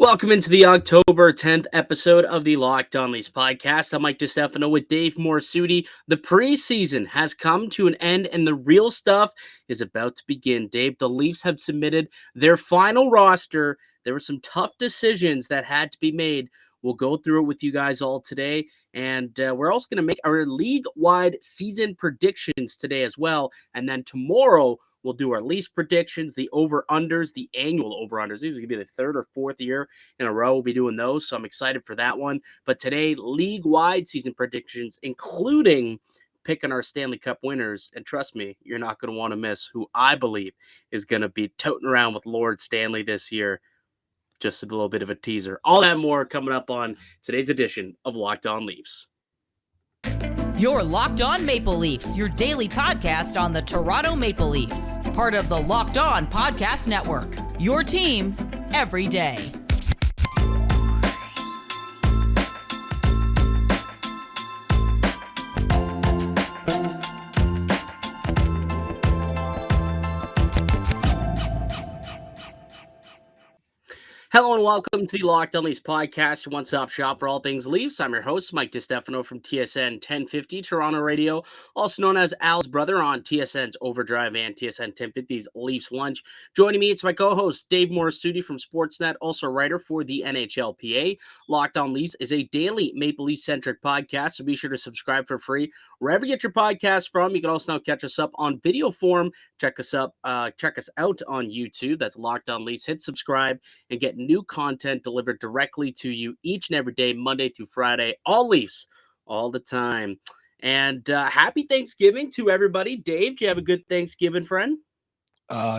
Welcome into the October 10th episode of the Locked On Leafs podcast. I'm Mike DiStefano with Dave Morassutti. The preseason has come to an end and the real stuff is about to begin. Dave, the Leafs have submitted their final roster. There were some tough decisions that had to be made. We'll go through it with you guys all today. And we're also going to make our league-wide season predictions today as well. And then tomorrow, we'll do our Leafs predictions, the over-unders, the annual over-unders. These are going to be the third or fourth year in a row we'll be doing those, so I'm excited for that one. But today, league-wide season predictions, including picking our Stanley Cup winners. And trust me, you're not going to want to miss who I believe is going to be toting around with Lord Stanley this year. Just a little bit of a teaser. All that more coming up on today's edition of Locked On Leafs. You're Locked On Maple Leafs, your daily podcast on the Toronto Maple Leafs. Part of the Locked On Podcast Network, your team every day. Hello and welcome to the Locked On Leafs podcast, your one-stop shop for all things Leafs. I'm your host, Mike DiStefano from TSN 1050 Toronto Radio, also known as Al's brother on TSN's Overdrive and TSN 1050's Leafs Lunch. Joining me, it's my co-host, Dave Morassutti from Sportsnet, also a writer for the NHLPA. Locked On Leafs is a daily Maple Leaf-centric podcast, so be sure to subscribe for free wherever you get your podcast from. You can also now catch us up on video form. Check us out on YouTube. That's Locked On Leafs. Hit subscribe and get new content delivered directly to you each and every day, Monday through Friday. All Leafs, all the time. And happy Thanksgiving to everybody. Dave, do you have a good Thanksgiving, friend?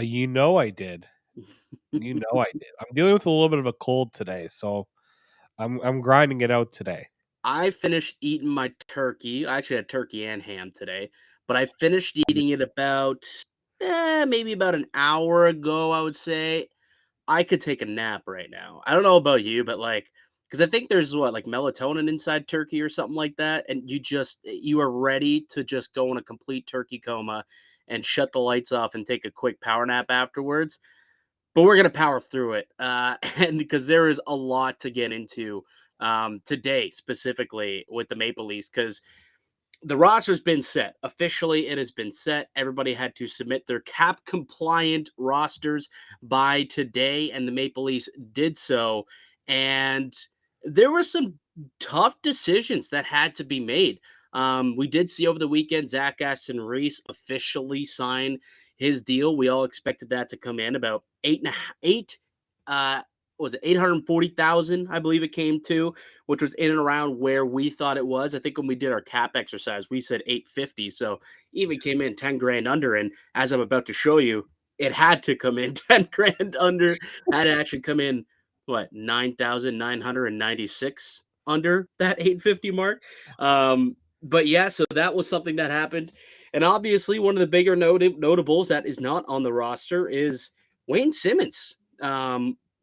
You know I did. You know I did. I'm dealing with a little bit of a cold today, so I'm grinding it out today. I finished eating my turkey. I actually had turkey and ham today, but I finished eating it about maybe about an hour ago, I would say. I could take a nap right now. I don't know about you, but because I think there's like melatonin inside turkey or something like that, and you are ready to just go in a complete turkey coma and shut the lights off and take a quick power nap afterwards. But we're gonna power through it, and because there is a lot to get into today, specifically with the Maple Leafs, because the roster's been set. Officially, it has been set. Everybody had to submit their cap-compliant rosters by today, and the Maple Leafs did so. And there were some tough decisions that had to be made. We did see over the weekend Zach Aston Reese officially sign his deal. We all expected that to come in about was it 840,000, I believe it came to, which was in and around where we thought it was. I think when we did our cap exercise, we said 850. So even came in 10 grand under. And as I'm about to show you, it had to come in 10 grand under. Had to actually come in, 9,996 under that 850 mark. But yeah, so that was something that happened. And obviously, one of the bigger notables that is not on the roster is Wayne Simmonds.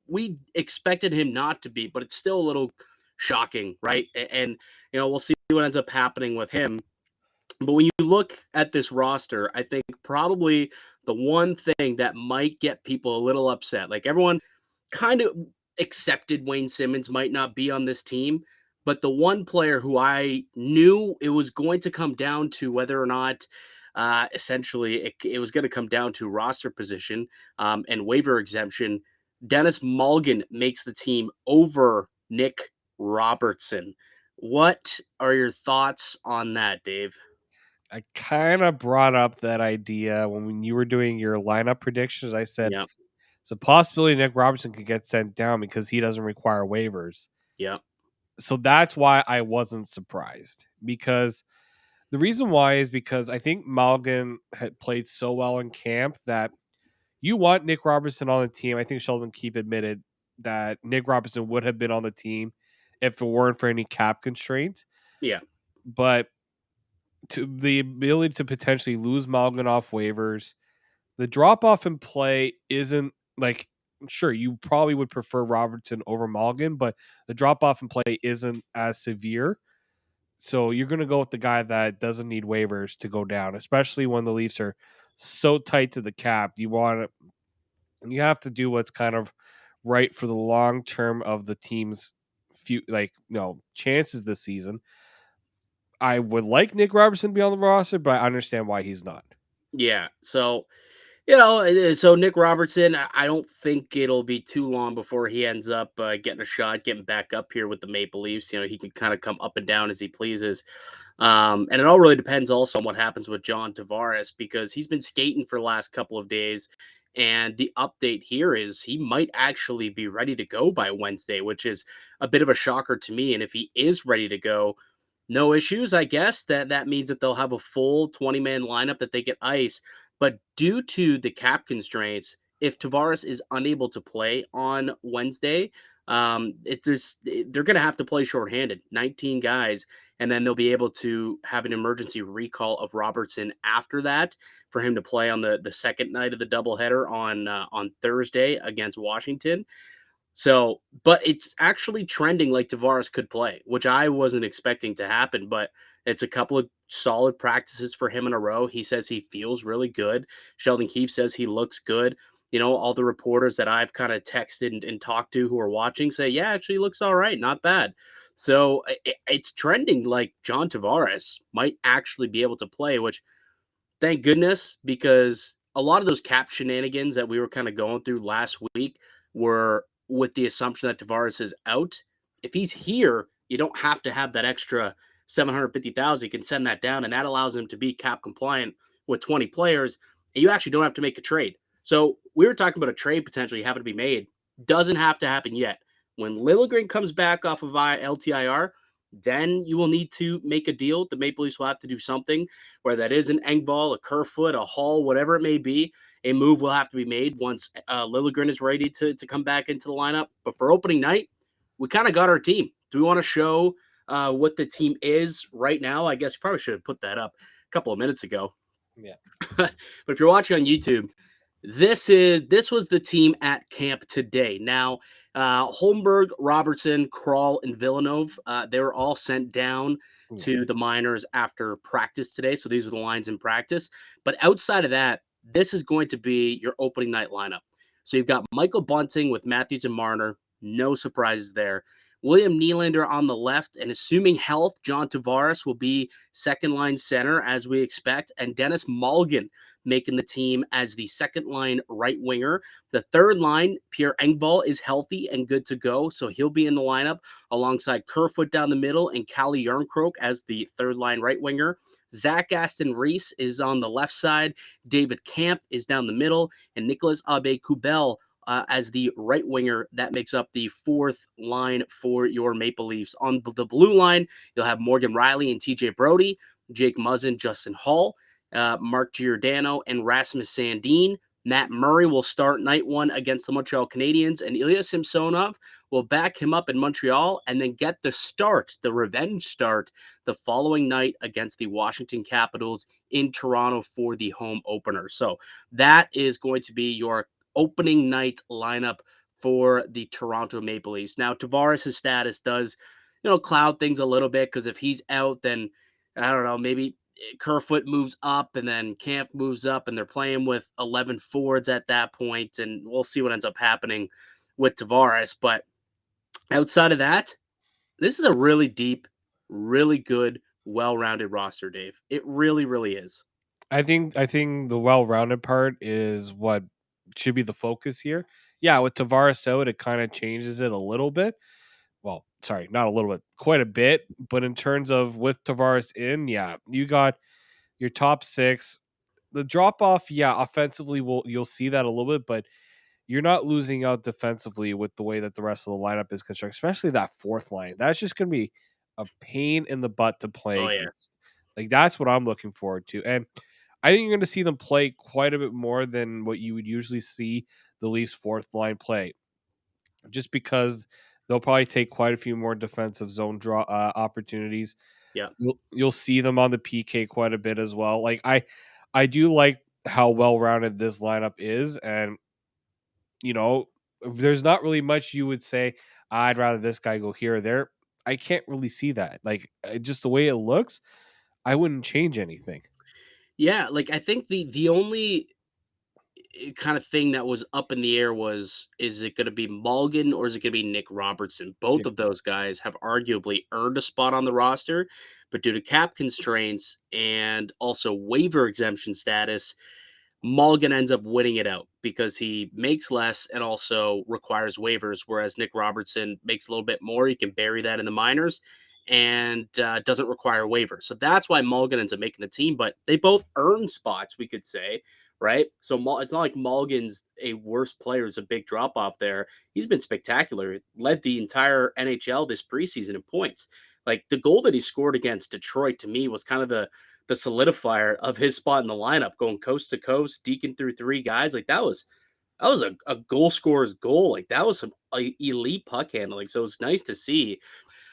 We expected him not to be, but it's still a little shocking, right? And we'll see what ends up happening with him. But when you look at this roster, I think probably the one thing that might get people a little upset, like everyone kind of accepted Wayne Simmonds might not be on this team, but the one player who I knew it was going to come down to whether or not essentially it was going to come down to roster position and waiver exemption. Denis Malgin makes the team over Nick Robertson. What are your thoughts on that, Dave? I kind of brought up that idea when you were doing your lineup predictions. I said it's a possibility Nick Robertson could get sent down because he doesn't require waivers. Yeah. So that's why I wasn't surprised, because the reason why is because I think Mulligan had played so well in camp that you want Nick Robertson on the team. I think Sheldon Keefe admitted that Nick Robertson would have been on the team if it weren't for any cap constraints. Yeah. But to the ability to potentially lose Malgin off waivers, the drop off in play isn't like, sure, you probably would prefer Robertson over Malgin, but the drop off in play isn't as severe. So you're going to go with the guy that doesn't need waivers to go down, especially when the Leafs are so tight to the cap. You have to do what's kind of right for the long term of the team's chances this season. I would like Nick Robertson to be on the roster, but I understand why he's not. Yeah. So, so Nick Robertson, I don't think it'll be too long before he ends up getting a shot, getting back up here with the Maple Leafs. He can kind of come up and down as he pleases. And it all really depends also on what happens with John Tavares, because he's been skating for the last couple of days. And the update here is he might actually be ready to go by Wednesday, which is a bit of a shocker to me. And if he is ready to go, no issues, I guess. That means that they'll have a full 20-man lineup that they get ice. But due to the cap constraints, if Tavares is unable to play on Wednesday, they're going to have to play shorthanded, 19 guys, and then they'll be able to have an emergency recall of Robertson after that for him to play on the second night of the doubleheader on Thursday against Washington. So, but it's actually trending like Tavares could play, which I wasn't expecting to happen. But it's a couple of solid practices for him in a row. He says he feels really good. Sheldon Keefe says he looks good. All the reporters that I've kind of texted and talked to who are watching say, yeah, actually looks all right, not bad. So it's trending like John Tavares might actually be able to play, which thank goodness, because a lot of those cap shenanigans that we were kind of going through last week were with the assumption that Tavares is out. If he's here, you don't have to have that extra 750,000. You can send that down, and that allows him to be cap compliant with 20 players, and you actually don't have to make a trade. So we were talking about a trade potentially having to be made. Doesn't have to happen yet. When Lilligren comes back off of LTIR, then you will need to make a deal. The Maple Leafs will have to do something, whether that is an Engvall, a Kerfoot, a Hall, whatever it may be. A move will have to be made once Lilligren is ready to come back into the lineup. But for opening night, we kind of got our team. Do we want to show what the team is right now? I guess you probably should have put that up a couple of minutes ago. Yeah. But if you're watching on YouTube, this was the team at camp today. Now, Holmberg, Robertson, Krall, and Villeneuve, they were all sent down to the minors after practice today. So these were the lines in practice. But outside of that, this is going to be your opening night lineup. So you've got Michael Bunting with Matthews and Marner. No surprises there. William Nylander on the left, and assuming health, John Tavares will be second line center as we expect, and Denis Malgin making the team as the second line right winger. The third line, Pierre Engvall, is healthy and good to go, so he'll be in the lineup alongside Kerfoot down the middle and Calle Jarnkrok as the third line right winger. Zach Aston Reese is on the left side. David Kampf is down the middle, and Nicolas Aube-Kubel as the right winger. That makes up the fourth line for your Maple Leafs. On the blue line, you'll have Morgan Rielly and TJ Brody, Jake Muzzin, Justin Hall, Mark Giordano, and Rasmus Sandin. Matt Murray will start night one against the Montreal Canadiens, and Ilya Samsonov will back him up in Montreal and then get the start, the revenge start, the following night against the Washington Capitals in Toronto for the home opener. So that is going to be your opening night lineup for the Toronto Maple Leafs. Now, Tavares' status does, cloud things a little bit, because if he's out, then I don't know, maybe Kerfoot moves up and then Camp moves up, and they're playing with 11 forwards at that point, and we'll see what ends up happening with Tavares. But outside of that, this is a really deep, really good, well-rounded roster, Dave. It really, really is. I think the well-rounded part is what should be the focus here. Yeah, with Tavares out, it kind of changes it a little bit. Well, sorry, not a little bit, quite a bit. But in terms of with Tavares in, yeah, you got your top six. The drop off, yeah, offensively, you'll see that a little bit, but you're not losing out defensively with the way that the rest of the lineup is constructed, especially that fourth line. That's just going to be a pain in the butt to play Oh, yeah. against. Like, that's what I'm looking forward to. And I think you're going to see them play quite a bit more than what you would usually see the Leafs fourth line play, just because they'll probably take quite a few more defensive zone draw opportunities. Yeah. You'll see them on the PK quite a bit as well. Like I do like how well rounded this lineup is, and there's not really much you would say I'd rather this guy go here or there. I can't really see that. Like just the way it looks, I wouldn't change anything. Yeah, like I think the only kind of thing that was up in the air was, is it going to be Mulligan or is it going to be Nick Robertson? Yeah. Both of those guys have arguably earned a spot on the roster, but due to cap constraints and also waiver exemption status, Mulligan ends up winning it out because he makes less and also requires waivers, whereas Nick Robertson makes a little bit more. He can bury that in the minors and doesn't require waivers. So that's why Mulligan ends up making the team, but they both earn spots, we could say, right? So it's not like Mulligan's a worse player. It's a big drop off there. He's been spectacular. Led the entire NHL this preseason in points. Like the goal that he scored against Detroit to me was kind of the solidifier of his spot in the lineup, going coast to coast, deking through three guys. Like that was a goal scorer's goal. Like that was some elite puck handling. So it's nice to see.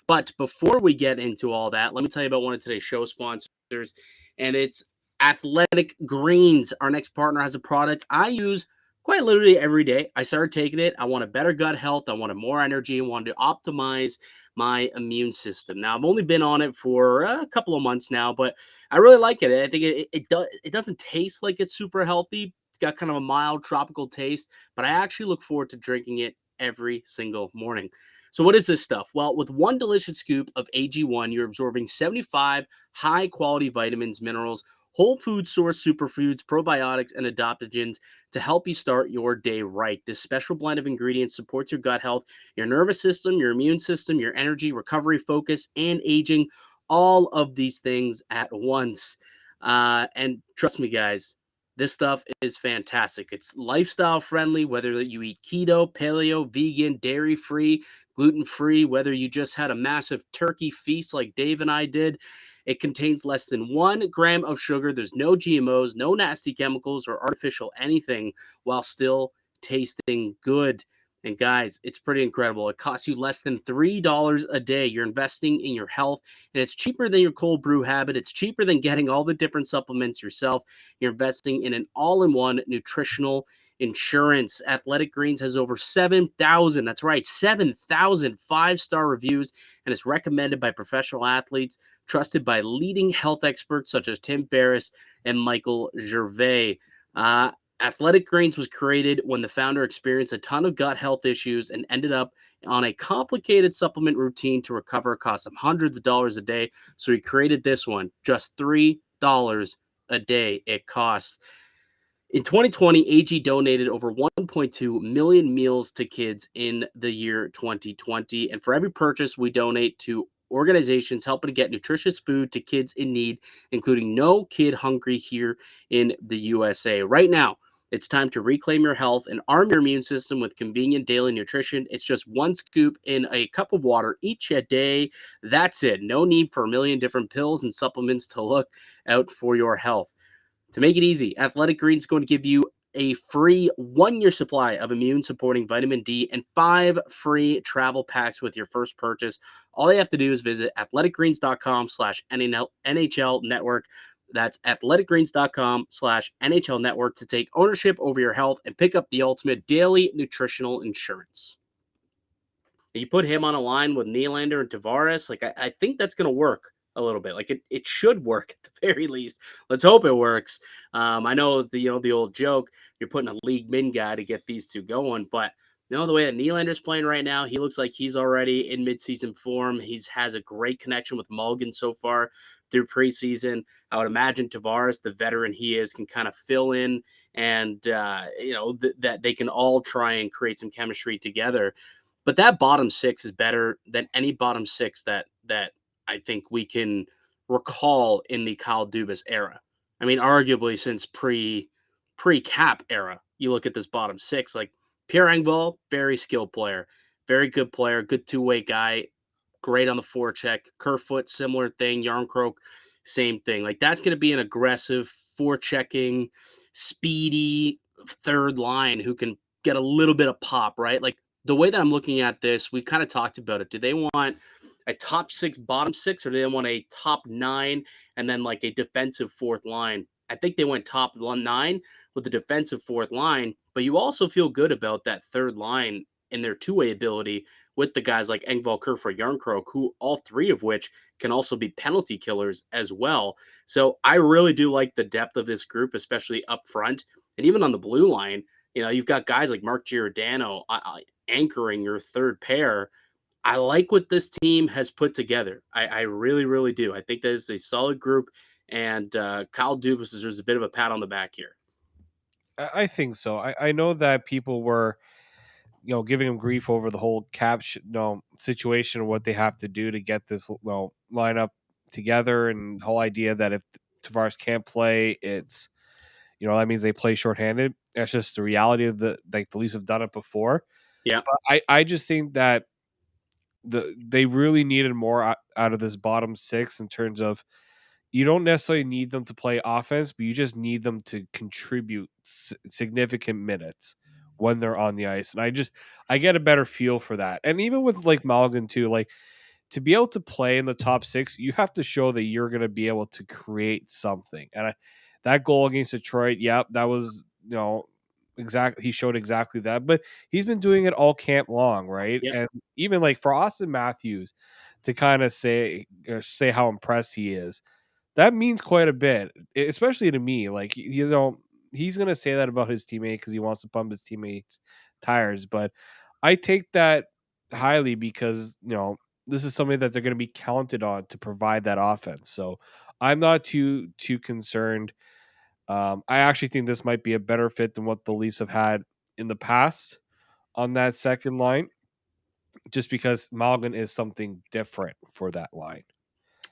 But before we get into all that, let me tell you about one of today's show sponsors, and it's Athletic Greens. Our next partner has a product I use quite literally every day. I started taking it. I want a better gut health. I wanted more energy. I wanted to optimize my immune system. Now, I've only been on it for a couple of months now, but I really like it. I think it doesn't taste like it's super healthy. It's got kind of a mild tropical taste, but I actually look forward to drinking it every single morning. So what is this stuff? Well, with one delicious scoop of AG1, you're absorbing 75 high-quality vitamins, minerals, whole food source superfoods, probiotics, and adaptogens to help you start your day right. This special blend of ingredients supports your gut health, your nervous system, your immune system, your energy, recovery, focus, and aging, all of these things at once. And trust me, guys, this stuff is fantastic. It's lifestyle friendly, whether you eat keto, paleo, vegan, dairy free, gluten free, whether you just had a massive turkey feast like Dave and I did. It contains less than 1 gram of sugar. There's no GMOs, no nasty chemicals or artificial anything, while still tasting good. And guys, it's pretty incredible. It costs you less than $3 a day. You're investing in your health, and it's cheaper than your cold brew habit. It's cheaper than getting all the different supplements yourself. You're investing in an all-in-one nutritional insurance. Athletic Greens has over 7,000, that's right, 7,000 five-star reviews, and is recommended by professional athletes, trusted by leading health experts such as Tim Ferriss and Michael Gervais. Athletic Greens was created when the founder experienced a ton of gut health issues and ended up on a complicated supplement routine to recover. It cost him hundreds of dollars a day. So he created this one, just $3 a day it costs. In 2020, AG donated over 1.2 million meals to kids in the year 2020. And for every purchase, we donate to organizations helping to get nutritious food to kids in need, including No Kid Hungry here in the USA. Right now, it's time to reclaim your health and arm your immune system with convenient daily nutrition. It's just one scoop in a cup of water each a day. That's it. No need for a million different pills and supplements to look out for your health. To make it easy, Athletic Greens is going to give you a free 1-year supply of immune-supporting vitamin D and 5 free travel packs with your first purchase. All you have to do is visit athleticgreens.com/NHL Network. That's athleticgreens.com/NHL Network to take ownership over your health and pick up the ultimate daily nutritional insurance. You put him on a line with Nylander and Tavares, like I think that's going to work a little bit. Like it should work at the very least. Let's hope it works. I know the old joke, you're putting a league min guy to get these two going, but the way that Nylander's playing right now, he looks like he's already in midseason form. Has a great connection with Mulligan so far through preseason. I would imagine Tavares, the veteran he is, can kind of fill in and that they can all try and create some chemistry together. But that bottom six is better than any bottom six that I think we can recall in the Kyle Dubas era. I mean, arguably since pre-cap era, you look at this bottom six, like Pierre Engvall, very skilled player, very good player, good two-way guy, great on the forecheck. Kerfoot, similar thing. Yarncroke, same thing. Like that's going to be an aggressive forechecking, speedy third line who can get a little bit of pop, right? Like the way that I'm looking at this, we kind of talked about it. Do they want a top six, bottom six, or do they want a top 9 and then like a defensive fourth line? I think they went top 9 with the defensive fourth line, but you also feel good about that third line and their two-way ability with the guys like Engvall, Kerfoot, Yarncroke, who all three of which can also be penalty killers as well. So I really do like the depth of this group, especially up front. And even on the blue line, you've got guys like Mark Giordano anchoring your third pair. I like what this team has put together. I really, really do. I think that is a solid group, and Kyle Dubas deserves a bit of a pat on the back here. I think so. I know that people were, giving him grief over the whole situation and what they have to do to get this lineup together, and the whole idea that if Tavares can't play, it's that means they play shorthanded. That's just the reality of the Leafs have done it before. Yeah, But I just think that they really needed more out of this bottom six in terms of, you don't necessarily need them to play offense, but you just need them to contribute significant minutes when they're on the ice. And I get a better feel for that. And even with like Malgin too, like, to be able to play in the top six, you have to show that you're going to be able to create something. And that goal against Detroit, yep, that was, exactly, he showed exactly that. But he's been doing it all camp long, right? yeah. And even like for Austin Matthews to kind of say how impressed he is, that means quite a bit, especially to me. Like, he's gonna say that about his teammate because he wants to pump his teammates' tires. But I take that highly because this is something that they're going to be counted on to provide that offense. So I'm not too concerned. I actually think this might be a better fit than what the Leafs have had in the past on that second line, just because Malgin is something different for that line.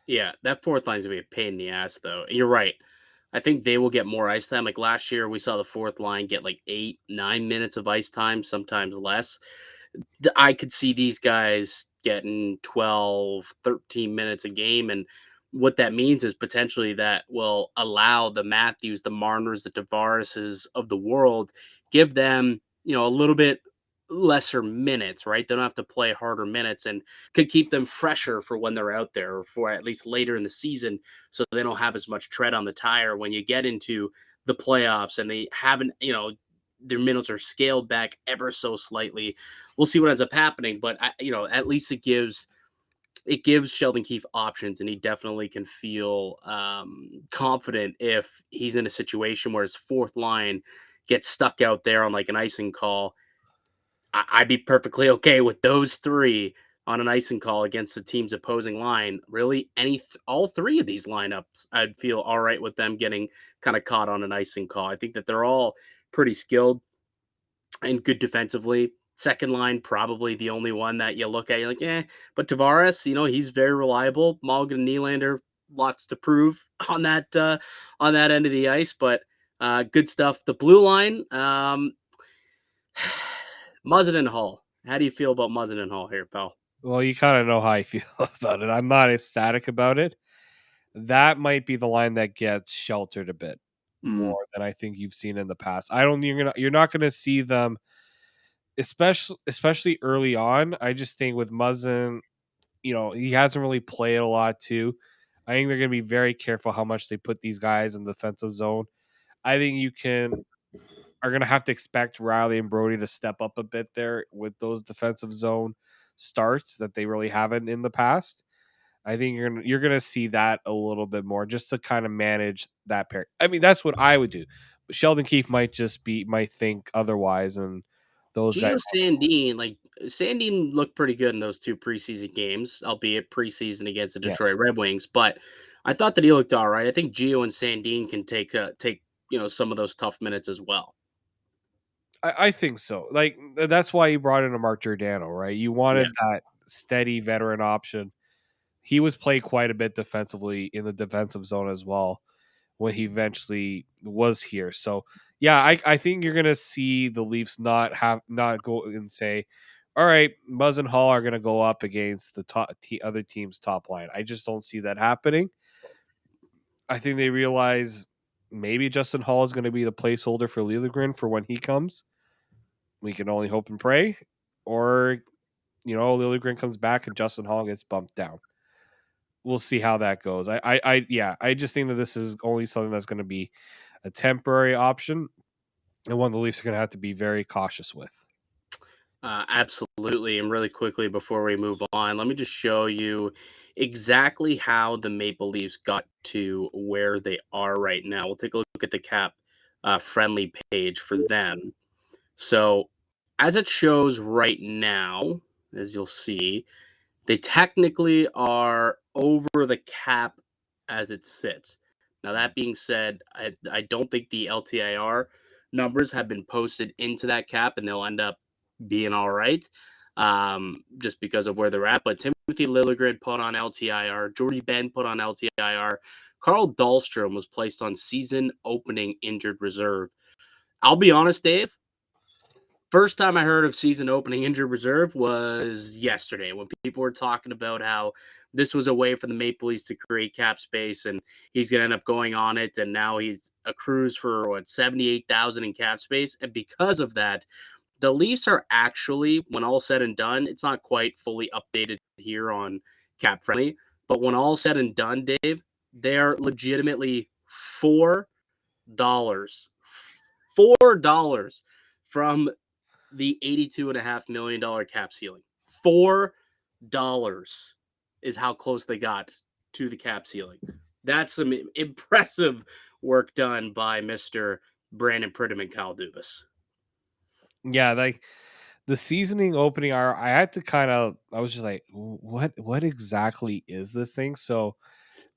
Yeah, that fourth line's gonna be a pain in the ass, though. And you're right. I think they will get more ice time. Like last year, we saw the fourth line get like 8, 9 minutes of ice time, sometimes less. I could see these guys getting 12, 13 minutes a game. And what that means is potentially that will allow the Matthews, the Marners, the Tavareses of the world, give them, a little bit lesser minutes, right? They don't have to play harder minutes and could keep them fresher for when they're out there or for at least later in the season so they don't have as much tread on the tire when you get into the playoffs and they haven't, their minutes are scaled back ever so slightly. We'll see what ends up happening, but at least it gives Sheldon Keefe options, and he definitely can feel confident if he's in a situation where his fourth line gets stuck out there on like an icing call. I'd be perfectly okay with those three on an icing call against the team's opposing line. Really, all three of these lineups, I'd feel all right with them getting kind of caught on an icing call. I think that they're all pretty skilled and good defensively. Second line, probably the only one that you look at, you're like, But Tavares, he's very reliable. Mulligan and Nylander, lots to prove on that end of the ice, but good stuff. The blue line, Muzzin and Hall. How do you feel about Muzzin and Hall here, pal? Well, you kind of know how I feel about it. I'm not ecstatic about it. That might be the line that gets sheltered a bit Mm. more than I think you've seen in the past. I don't you're not gonna see them, especially early on. I just think with Muzzin, he hasn't really played a lot too. I think they're gonna be very careful how much they put these guys in the defensive zone. I think are going to have to expect Riley and Brody to step up a bit there with those defensive zone starts that they really haven't in the past. I think you're gonna see that a little bit more just to kind of manage that pair. I mean, that's what I would do. But Sheldon Keefe might think otherwise, and those guys. Gio Sandin, like Sandin looked pretty good in those two preseason games, albeit preseason against the Yeah, Detroit Red Wings. But I thought that he looked all right. I think Gio and Sandin can take some of those tough minutes as well. I think so. Like, that's why you brought in a Mark Giordano, right? You Yeah. wanted that steady veteran option. He was played quite a bit defensively in the defensive zone as well when he eventually was here. So yeah, I think you're gonna see the Leafs not go and say, all right, Muzz and Hall are gonna go up against the other team's top line. I just don't see that happening. I think they realize maybe Justin Hall is gonna be the placeholder for Liljegren for when he comes. We can only hope and pray. Or, Liljegren comes back and Justin Hall gets bumped down. We'll see how that goes. I just think that this is only something that's going to be a temporary option, and one the Leafs are going to have to be very cautious with. Absolutely. And really quickly before we move on, let me just show you exactly how the Maple Leafs got to where they are right now. We'll take a look at the cap friendly page for them. So, as it shows right now, as you'll see, they technically are over the cap as it sits. Now, that being said, I don't think the LTIR numbers have been posted into that cap, and they'll end up being all right, just because of where they're at. But Timothy Lilligren put on LTIR, Jordy Ben put on LTIR, Carl Dahlstrom was placed on season opening injured reserve. I'll be honest, Dave. First time I heard of season opening injured reserve was yesterday when people were talking about how this was a way for the Maple Leafs to create cap space, and he's going to end up going on it. And now he's accrues for 78,000 in cap space. And because of that, the Leafs are actually, when all said and done, it's not quite fully updated here on Cap Friendly, but when all said and done, Dave, they are legitimately $4, $4 from the $82.5 million cap ceiling. $4 is how close they got to the cap ceiling. That's some impressive work done by Mr. Brandon Pridham and Kyle Dubas. Yeah, like the seasoning opening hour, I was just like, what exactly is this thing? So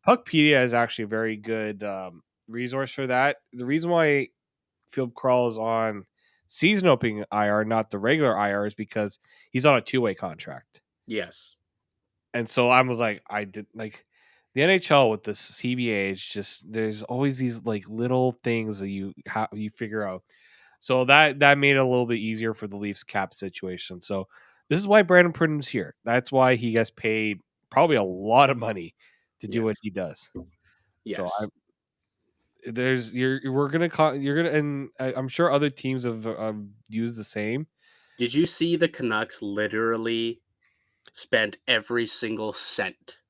Puckpedia is actually a very good resource for that. The reason why Field Crawl is on season opening IR, not the regular IR, is because he's on a 2-way contract. Yes. And so I was like, I did like the NHL with this CBA. It's just there's always these like little things that you figure out. So that made it a little bit easier for the Leafs cap situation. So this is why Brandon Pridham's here. That's why he gets paid probably a lot of money to do what Yes. he does. So Yes. you're gonna, and I'm sure other teams have used the same. Did you see the Canucks literally spent every single cent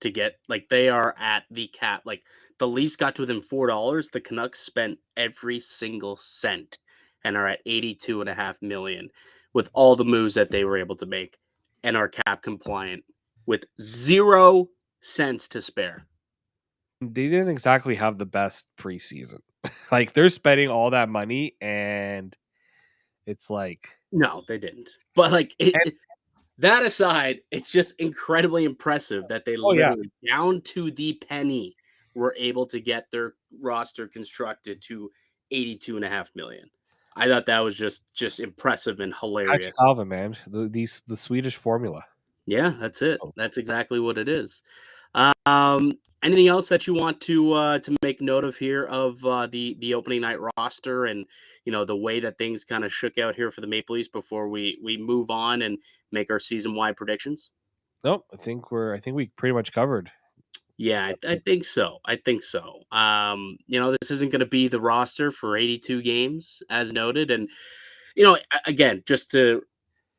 to get, like, they are at the cap? Like, the Leafs got to within $4. The Canucks spent every single cent and are at 82.5 million with all the moves that they were able to make and are cap compliant with 0 cents to spare. They didn't exactly have the best preseason. Like they're spending all that money, and it's like, No, they didn't. But like that aside, it's just incredibly impressive that they oh yeah, literally, down to the penny, were able to get their roster constructed to 82.5 million. I thought that was just impressive and Patrick hilarious. Alvin, man, the Swedish formula. Yeah, that's it. Oh. That's exactly what it is. Um, Anything else that you want to make note of here of the opening night roster and the way that things kind of shook out here for the Maple Leafs before we move on and make our season wide predictions? Nope, I think we pretty much covered. Yeah, I think so. I think so. This isn't going to be the roster for 82 games, as noted, and again,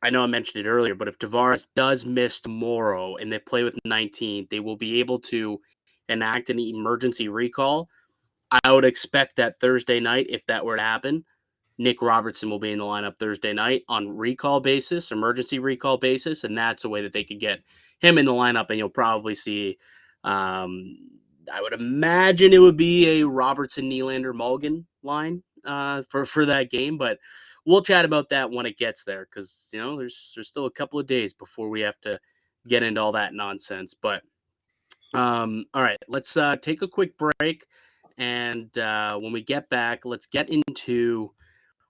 I know I mentioned it earlier, but if Tavares does miss tomorrow and they play with 19, they will be able to enact an emergency recall. I would expect that Thursday night, if that were to happen, Nick Robertson will be in the lineup Thursday night on recall basis, emergency recall basis, and that's a way that they could get him in the lineup. And you'll probably see, I would imagine it would be a Robertson, Nylander, Mulligan line for that game, but we'll chat about that when it gets there because there's still a couple of days before we have to get into all that nonsense. But all right, let's take a quick break, and when we get back, let's get into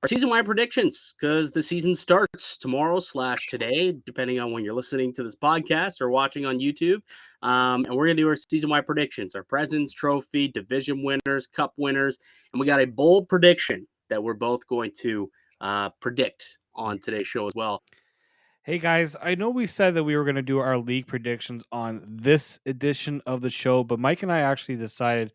our season-wide predictions because the season starts tomorrow/today, depending on when you're listening to this podcast or watching on YouTube. And we're gonna do our season-wide predictions, our President's Trophy, division winners, cup winners, and we got a bold prediction that we're both going to predict on today's show as well. Hey guys, I know we said that we were going to do our league predictions on this edition of the show, but Mike and I actually decided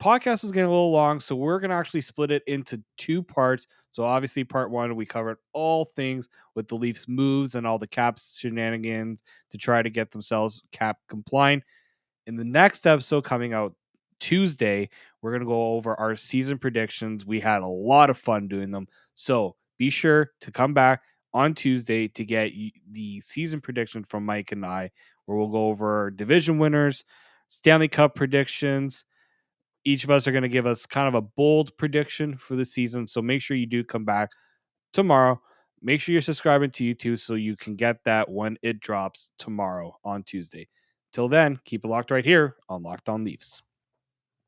podcast was getting a little long, so we're going to actually split it into 2 parts. So obviously part 1, we covered all things with the Leafs moves and all the cap shenanigans to try to get themselves cap compliant. In the next episode coming out Tuesday, we're going to go over our season predictions. We had a lot of fun doing them. So be sure to come back on Tuesday to get the season prediction from Mike and I, where we'll go over division winners, Stanley Cup predictions, Each of us are going to give us kind of a bold prediction for the season. So make sure you do come back tomorrow. Make sure you're subscribing to YouTube so you can get that when it drops tomorrow on Tuesday. Till then, keep it locked right here on Locked On Leafs.